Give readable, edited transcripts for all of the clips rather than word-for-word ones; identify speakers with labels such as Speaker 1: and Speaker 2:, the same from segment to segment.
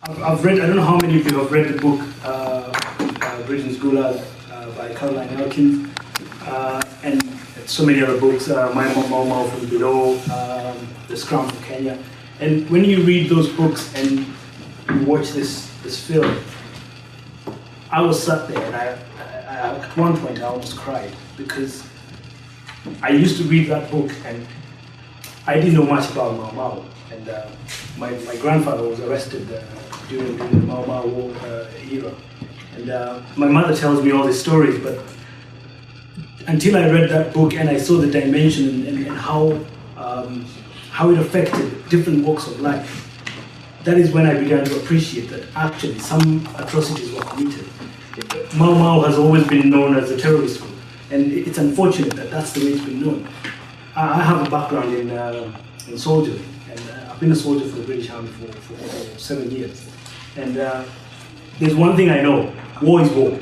Speaker 1: I've read, I don't know how many of you have read the book British Gulag by Caroline Elkins, and so many other books, My Mau from Below, The Scram of Kenya. And when you read those books and you watch this film, I was sat there and at one point I almost cried, because I used to read that book and I didn't know much about Mau Mau. And my grandfather was arrested during the Mau Mau War era. And my mother tells me all these stories, but until I read that book and I saw the dimension and how it affected different walks of life, that is when I began to appreciate that actually some atrocities were committed. Mau Mau has always been known as a terrorist group, and it's unfortunate that that's the way it's been known. I have a background in soldiering, and I've been a soldier for the British Army for 7 years. And there's one thing I know: war is war.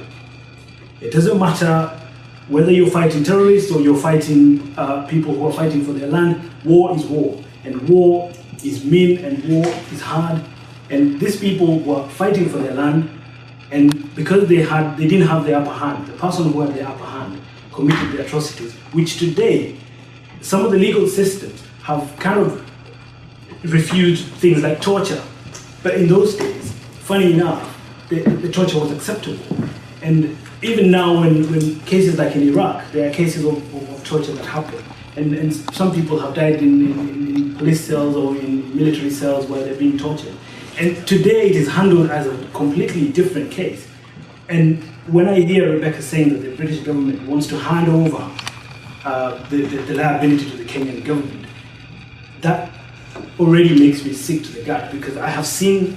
Speaker 1: It doesn't matter whether you're fighting terrorists or you're fighting people who are fighting for their land. War is war, and war is mean, and war is hard. And these people were fighting for their land, and because they didn't have the upper hand, the person who had the upper hand committed the atrocities, which today some of the legal systems have kind of refused things like torture. But in those days, funny enough, the torture was acceptable. And even now, when cases like in Iraq, there are cases of torture that happen. And some people have died in police cells or in military cells where they're being tortured. And today it is handled as a completely different case. And when I hear Rebecca saying that the British government wants to hand over the liability to the Kenyan government, that already makes me sick to the gut, because I have seen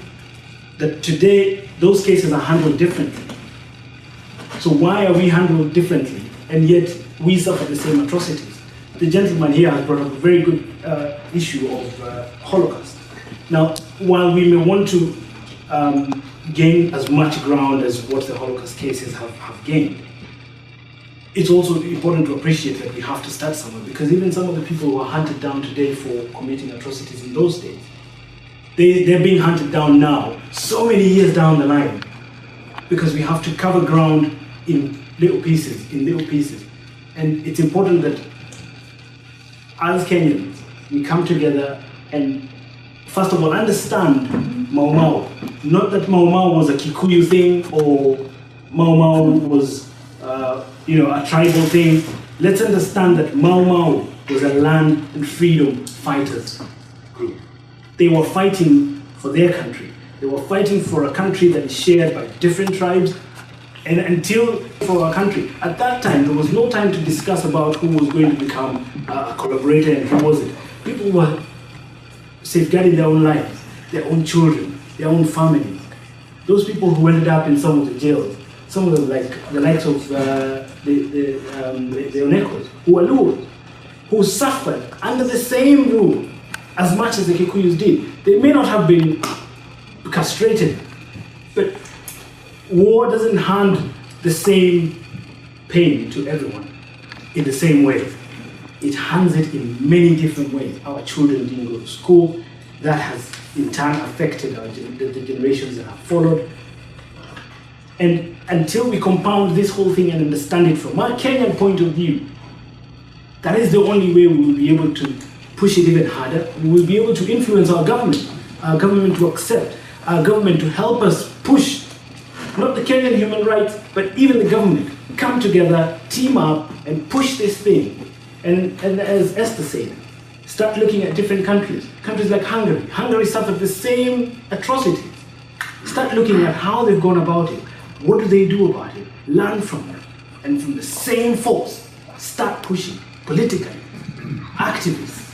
Speaker 1: that today those cases are handled differently. So why are we handled differently, and yet we suffer the same atrocities? The gentleman here has brought up a very good issue of Holocaust. Now, while we may want to gain as much ground as what the Holocaust cases have gained, it's also important to appreciate that we have to start somewhere, because even some of the people who are hunted down today for committing atrocities in those days, they're being hunted down now, so many years down the line, because we have to cover ground in little pieces, And it's important that as Kenyans, we come together and first of all understand Mau Mau. Not that Mau Mau was a Kikuyu thing, or Mau Mau was a tribal thing. Let's understand that Mau Mau was a land and freedom fighters group. They were fighting for their country. They were fighting for a country that is shared by different tribes. And until for our country, at that time, there was no time to discuss about who was going to become a collaborator and who wasn't. People were safeguarding their own lives, their own children, their own families. Those people who ended up in some of the jails, some of them, like the likes of the Onekos, who were lured, who suffered under the same rule as much as the Kikuyus did. They may not have been castrated, but war doesn't hand the same pain to everyone in the same way. It hands it in many different ways. Our children didn't go to school. That has in turn affected the generations that have followed. And until we compound this whole thing and understand it from a Kenyan point of view, that is the only way we will be able to push it even harder. We will be able to influence our government to accept, our government to help us push, not the Kenyan human rights, but even the government, come together, team up, and push this thing. And as Esther said, start looking at different countries. Countries like Hungary. Hungary suffered the same atrocities. Start looking at how they've gone about it. What do they do about it? Learn from them. And from the same force, start pushing politically. Activists,